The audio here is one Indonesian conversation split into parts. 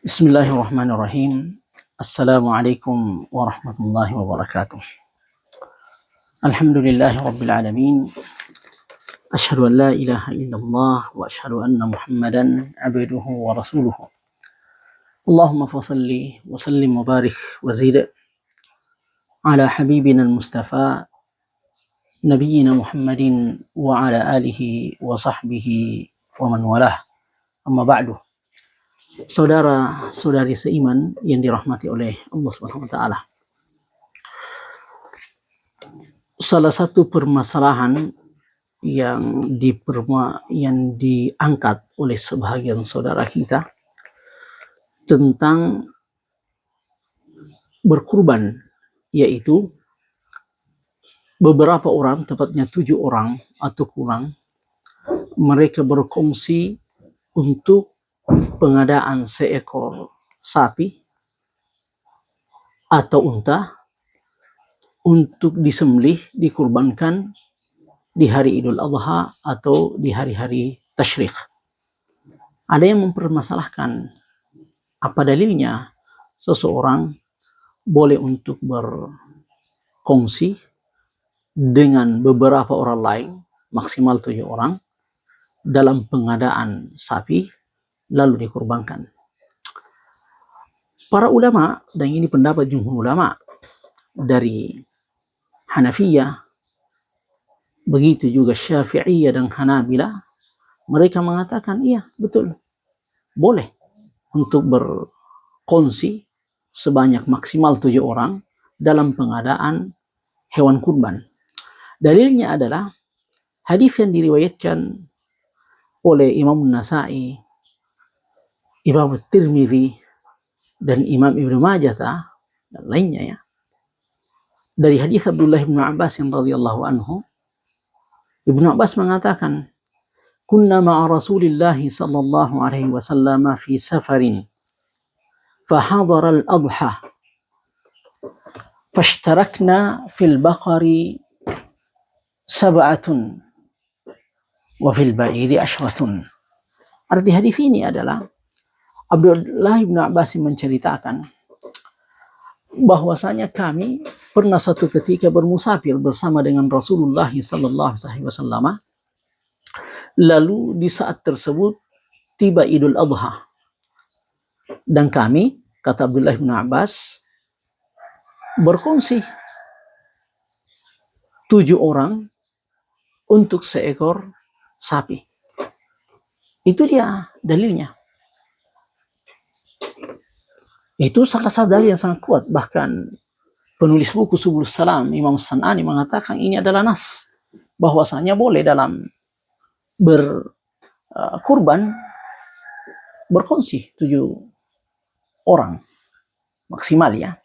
Bismillahirrahmanirrahim. Assalamualaikum warahmatullahi wabarakatuh. Alhamdulillahi rabbil alamin. Asyhadu an la ilaha illallah wa asyhadu anna Muhammadan abduhu wa rasuluhu. Allahumma fasalli wa sallim wa barik wa zid ala habibina al-mustafa nabiyyina Muhammadin wa ala alihi wa sahbihi wa man walah. Amma ba'du. Saudara-saudari seiman yang dirahmati oleh Allah Subhanahu wa taala. Salah satu permasalahan yang diangkat oleh sebahagian saudara kita tentang berkurban, yaitu beberapa orang, tepatnya 7 orang atau kurang, mereka berkongsi untuk pengadaan seekor sapi atau unta untuk disembelih, dikurbankan di hari Idul Adha atau di hari-hari tasyrik. Ada yang mempermasalahkan apa dalilnya seseorang boleh untuk berkongsi dengan beberapa orang lain, maksimal 7 orang, dalam pengadaan sapi lalu dikurbankan. Para ulama, dan ini pendapat jumhur ulama dari Hanafiyah, begitu juga Syafi'iyah dan Hanabilah, mereka mengatakan iya, betul, boleh untuk berkongsi sebanyak maksimal 7 orang dalam pengadaan hewan kurban. Dalilnya adalah hadis yang diriwayatkan oleh Imam Nasai, Imam Tirmidzi, dan Imam Ibnu Majah dan lainnya, ya, dari hadis Abdullah bin Abbas radhiyallahu anhu. Ibnu Abbas mengatakan, "Kunna ma'a Rasulillah sallallahu alaihi wasallam fi safarin fahadara al-adha fashtarakna fil baqari sab'atun wa fil ba'iri ashratun." Arti hadis ini adalah Abdullah bin Abbas menceritakan bahwasanya kami pernah satu ketika bermusafir bersama dengan Rasulullah sallallahu alaihi wasallam. Lalu di saat tersebut tiba Idul Adha. Dan kami, kata Abdullah bin Abbas, berkongsi 7 orang untuk seekor sapi. Itu dia dalilnya. Itu salah satu dalil yang sangat kuat. Bahkan penulis buku Subul Salam, Imam San'ani, mengatakan ini adalah nas, bahwasanya boleh dalam berkurban berkongsi 7 orang maksimal, ya.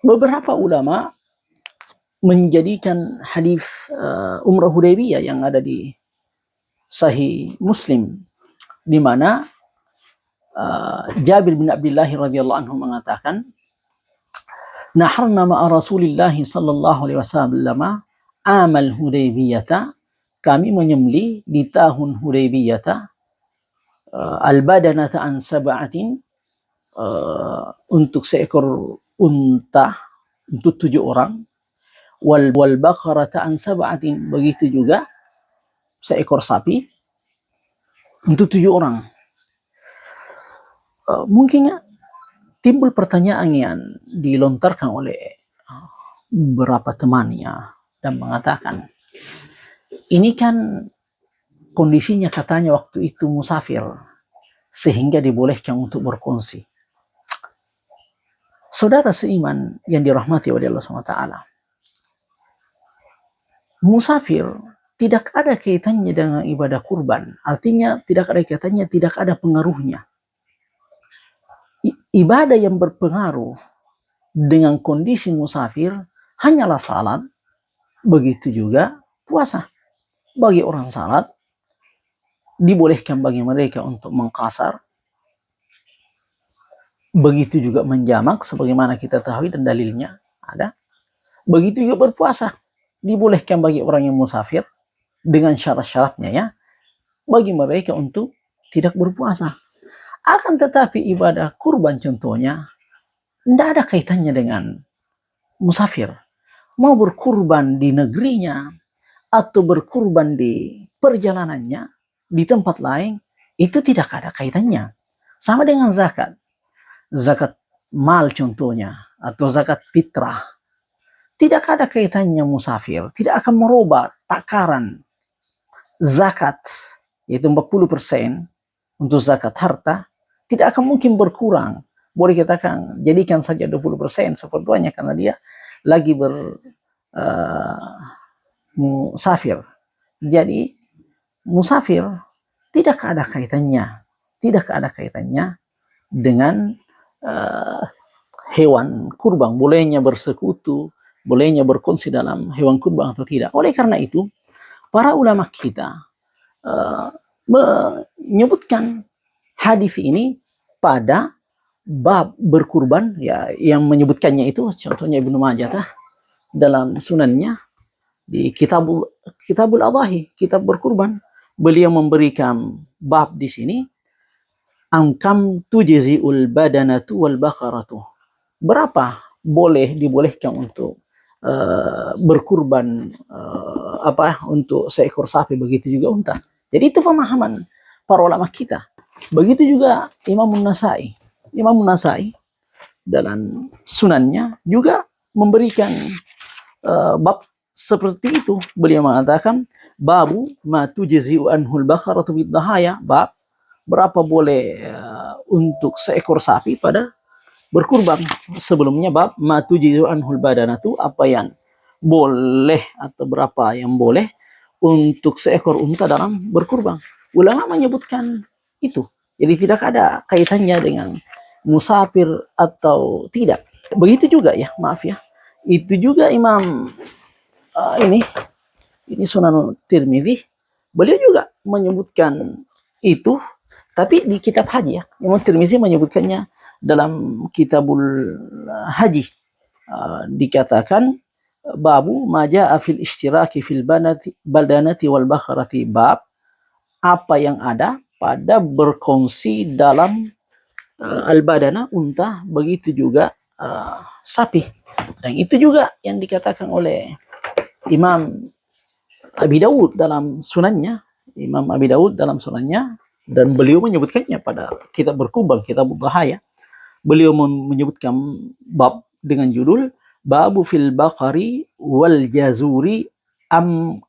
Beberapa ulama menjadikan hadis Umrah Hudaybiyah yang ada di Sahih Muslim, di mana Jabir bin Abdullah radhiyallahu anhu mengatakan, "Naharna ma'a Rasulillah sallallahu alaihi wasallam amal Hudaybiyah." Kami menyembelih di tahun Hudaybiyah al-badanata an sab'atin, untuk seekor unta untuk 7 orang, wal baqarata an sab'atin, begitu juga seekor sapi untuk 7 orang. Mungkin timbul pertanyaan yang dilontarkan oleh beberapa temannya dan mengatakan, ini kan kondisinya katanya waktu itu musafir sehingga dibolehkan untuk berkongsi. Saudara seiman yang dirahmati oleh Allah SWT, musafir tidak ada kaitannya dengan ibadah kurban. Artinya tidak ada kaitannya, tidak ada pengaruhnya. Ibadah yang berpengaruh dengan kondisi musafir hanyalah salat, begitu juga puasa. Bagi orang salat dibolehkan bagi mereka untuk mengqasar, begitu juga menjamak sebagaimana kita tahu dan dalilnya ada. Begitu juga berpuasa dibolehkan bagi orang yang musafir dengan syarat-syaratnya, ya, bagi mereka untuk tidak berpuasa. Akan tetapi ibadah kurban contohnya tidak ada kaitannya dengan musafir. Mau berkurban di negerinya atau berkurban di perjalanannya di tempat lain, itu tidak ada kaitannya. Sama dengan zakat. Zakat mal contohnya atau zakat fitrah. Tidak ada kaitannya musafir, tidak akan merubah takaran zakat, yaitu 40% untuk zakat harta, tidak akan mungkin berkurang. Boleh katakan, jadikan saja 20% seperduanya karena dia lagi musafir. Jadi, musafir tidak ada kaitannya dengan hewan kurban, bolehnya bersekutu, bolehnya berkongsi dalam hewan kurban atau tidak. Oleh karena itu, para ulama kita menyebutkan hadis ini pada bab berkurban, ya, yang menyebutkannya itu contohnya Ibnu Majah dalam sunannya di kitabul adhahi, kitab berkurban, beliau memberikan bab di sini, angkam tujziul badanatu wal baqaratu, berapa dibolehkan untuk berkurban untuk seekor sapi, begitu juga unta. Jadi itu pemahaman para ulama kita. Begitu juga Imam Nasai dalam sunannya juga memberikan bab seperti itu. Beliau mengatakan babu ma tujzi'u anhul baqaratu bidhahaya, bab berapa boleh untuk seekor sapi pada berkurban. Sebelumnya bab ma tujzi'u anhul badanatu, apa yang boleh atau berapa yang boleh untuk seekor unta dalam berkurban. Ulama menyebutkan itu. Jadi tidak ada kaitannya dengan musafir atau tidak. Begitu juga ya, maaf ya. Itu juga Imam ini Sunan Tirmidzi, beliau juga menyebutkan itu, tapi di kitab haji ya. Imam Tirmidzi menyebutkannya dalam kitabul haji. Dikatakan babu maja'a fil ishtiraki fil badanati wal bakharati, bab apa yang ada pada berkongsi dalam al-badana, unta, begitu juga sapi. Dan itu juga yang dikatakan oleh Imam Abi Daud dalam sunannya, dan beliau menyebutkannya pada kitab berkurban, kitab Dhahaya. Beliau menyebutkan bab dengan judul babu fil baqari wal jazuri am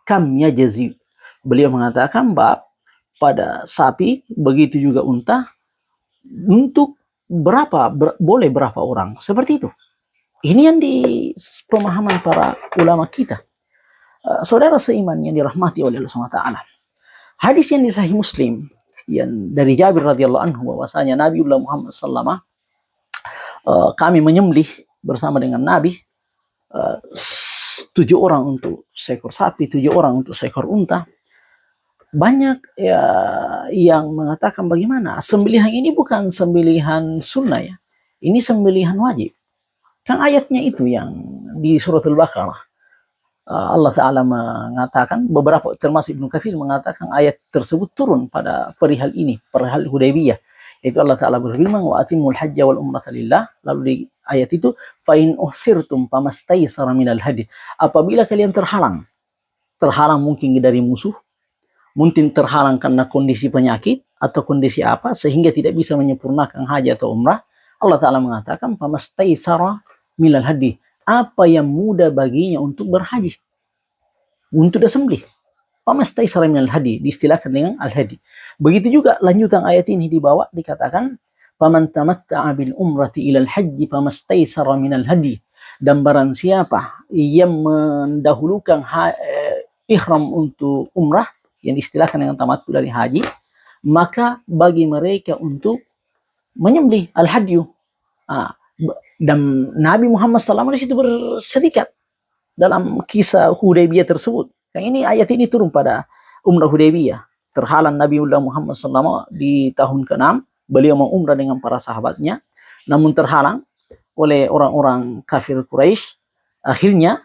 kam yajzi. Beliau mengatakan bab pada sapi, begitu juga unta, untuk boleh berapa orang, seperti itu. Ini yang di pemahaman para ulama kita. Saudara seiman yang dirahmati oleh Allah SWT, hadis yang di Sahih Muslim yang dari Jabir radhiyallahu anhu, bahwasanya Nabiullah Muhammad sallallahu kami menyembelih bersama dengan Nabi 7 orang untuk seekor sapi, 7 orang untuk seekor unta. Banyak ya yang mengatakan bagaimana sembelihan ini bukan sembelihan sunnah ya, ini sembelihan wajib. Kan ayatnya itu yang di suratul Baqarah, Allah Ta'ala mengatakan, beberapa termasuk Ibnu Katsir mengatakan ayat tersebut turun pada perihal ini, perihal Hudaybiyah. Itu Allah Ta'ala berfirman, wa atimul hajja wal umrata lillah. Lalu di ayat itu, fa in uhsirtum famastaysara minal hadi. Apabila kalian terhalang mungkin dari musuh, mungkin terhalang karena kondisi penyakit atau kondisi apa sehingga tidak bisa menyempurnakan haji atau umrah, Allah Ta'ala mengatakan famastaysara minal hadi, apa yang mudah baginya untuk berhaji, untuk disembelih. Famastaysara minal hadi diistilahkan dengan al-hadi. Begitu juga lanjutan ayat ini di bawah dikatakan faman tamatta'a bil umrati ilal haji famastaysara minal hadi, dan barang siapa yang mendahulukan ihram untuk umrah, yang diistilahkan dengan tamattu dari haji, maka bagi mereka untuk menyembelih al-hadyu. Dan Nabi Muhammad SAW di situ berserikat dalam kisah Hudaybiyah tersebut. Yang ini ayat ini turun pada umrah Hudaybiyah. Terhalang Nabiullah Muhammad SAW di tahun ke-6, beliau mau umrah dengan para sahabatnya, namun terhalang oleh orang-orang kafir Quraisy. Akhirnya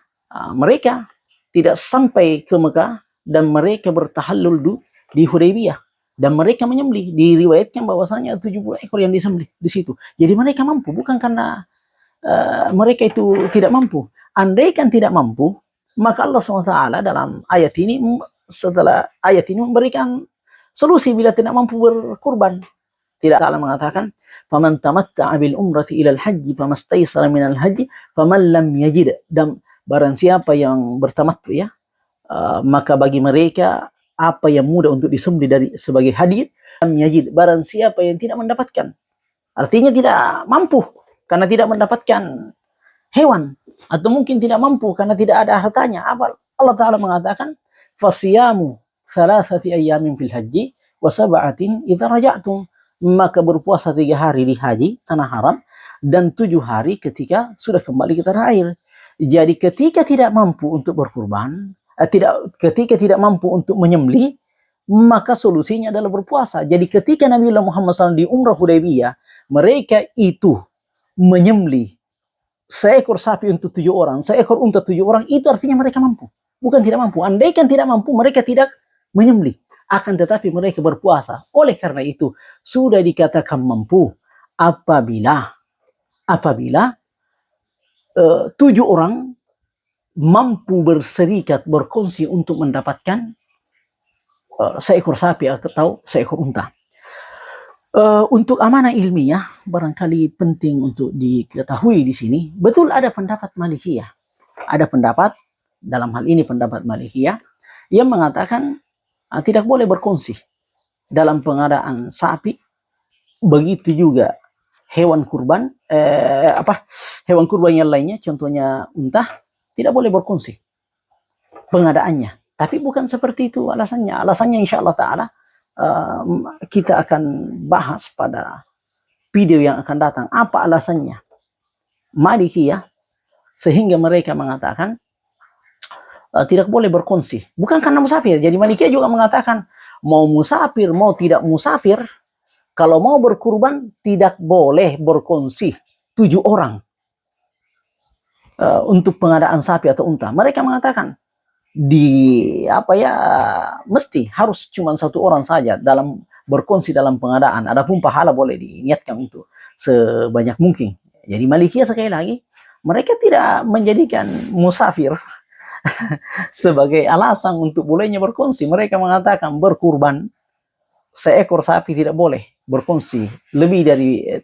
mereka tidak sampai ke Mekah dan mereka bertahallul di Hudaybiyah. dan mereka menyembelih. Diriwayatkan bahwasanya 70 ekor yang disembelih di situ. Jadi mereka mampu, bukan karena mereka itu tidak mampu. Andaikan tidak mampu, maka Allah SWT dalam ayat ini, setelah ayat ini memberikan solusi bila tidak mampu berkurban. Tidak, Ta'ala mengatakan, "Faman tamatta'a bil umrati ilal haji famastaysara minal haji faman lam yajid." Dan barang siapa yang bertamattu ya, maka bagi mereka apa yang mudah untuk disembelih dari sebagai hadiah, lam yajid, barang siapa yang tidak mendapatkan. Artinya tidak mampu karena tidak mendapatkan hewan, atau mungkin tidak mampu karena tidak ada hartanya. Apa Allah Ta'ala mengatakan, "Fasiyamu salasati ayyamin fil haji wa sab'atin idza raja'tum." Maka berpuasa 3 hari di haji tanah haram dan 7 hari ketika sudah kembali ke tanah air. Jadi ketika tidak mampu untuk berkurban, ketika tidak mampu untuk menyembelih, maka solusinya adalah berpuasa. Jadi ketika Nabi Muhammad SAW di Umrah Hudaybiyah, mereka itu menyembelih seekor sapi untuk 7 orang, seekor unta 7 orang, itu artinya mereka mampu. Bukan tidak mampu. Andaikan tidak mampu, mereka tidak menyembelih. Akan tetapi mereka berpuasa. Oleh karena itu, sudah dikatakan mampu apabila 7 orang mampu berserikat, berkongsi untuk mendapatkan seekor sapi atau seekor unta. Untuk amanah ilmiah, barangkali penting untuk diketahui di sini, betul ada pendapat Malikiyah. Ada pendapat, dalam hal ini pendapat Malikiyah, yang mengatakan tidak boleh berkongsi dalam pengadaan sapi. Begitu juga hewan kurban, hewan kurban yang lainnya, contohnya unta, tidak boleh berkongsi pengadaannya. Tapi bukan seperti itu alasannya. Alasannya insya Allah Ta'ala kita akan bahas pada video yang akan datang. Apa alasannya Malikiyah sehingga mereka mengatakan tidak boleh berkongsi, bukan karena musafir. Jadi Malikiyah juga mengatakan mau musafir mau tidak musafir, kalau mau berkurban tidak boleh berkongsi 7 orang untuk pengadaan sapi atau unta. Mereka mengatakan mesti harus cuma 1 orang saja dalam berkongsi dalam pengadaan. Adapun pahala boleh diniatkan untuk sebanyak mungkin. Jadi Malikiyah sekali lagi, mereka tidak menjadikan musafir sebagai alasan untuk bolehnya berkongsi. Mereka mengatakan berkurban seekor sapi tidak boleh berkongsi,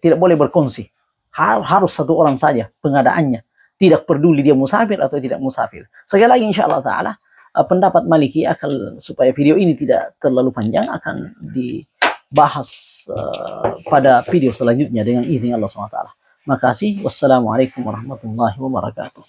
tidak boleh berkongsi. Harus 1 orang saja pengadaannya. Tidak peduli dia musafir atau tidak musafir. Sekali lagi insya Allah Ta'ala, pendapat Maliki supaya video ini tidak terlalu panjang akan dibahas pada video selanjutnya dengan izin Allah SWT. Makasih. Wassalamualaikum warahmatullahi wabarakatuh.